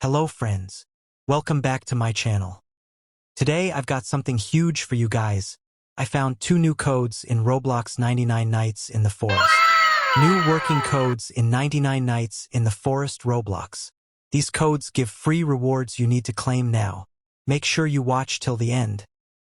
Hello friends. Welcome back to my channel. Today I've got something huge for you guys. I found 2 new codes in Roblox 99 Nights in the Forest. New working codes in 99 Nights in the Forest Roblox. These codes give free rewards you need to claim now. Make sure you watch till the end,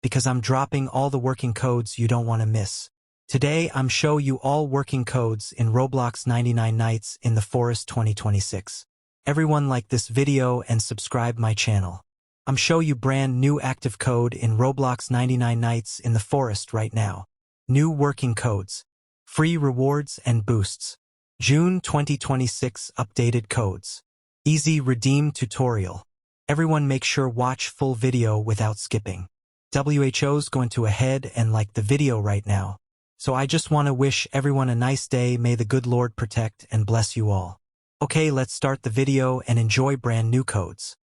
because I'm dropping all the working codes you don't want to miss. Today I'm show you all working codes in Roblox 99 Nights in the Forest 2026. Everyone like this video and subscribe my channel. I'm show you brand new active code in Roblox 99 Nights in the Forest right now. New working codes. Free rewards and boosts. June 2026 updated codes. Easy redeem tutorial. Everyone make sure watch full video without skipping. WHO's going to ahead and like the video right now. So I just want to wish everyone a nice day. May the good Lord protect and bless you all. Okay, let's start the video and enjoy brand new codes.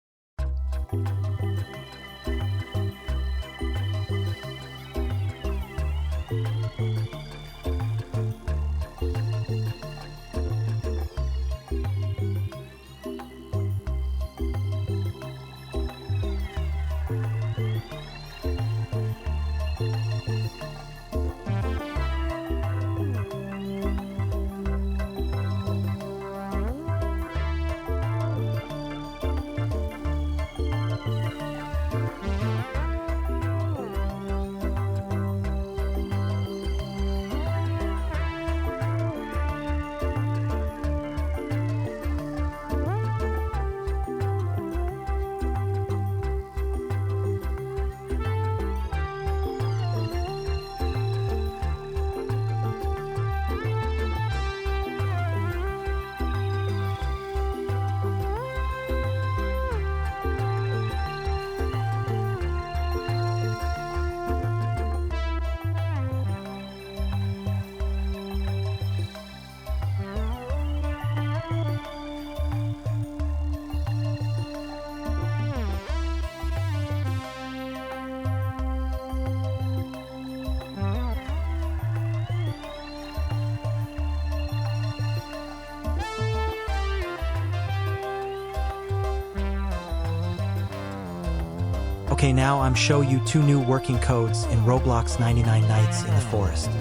Okay, now I'm show you 2 new working codes in Roblox 99 Nights in the Forest.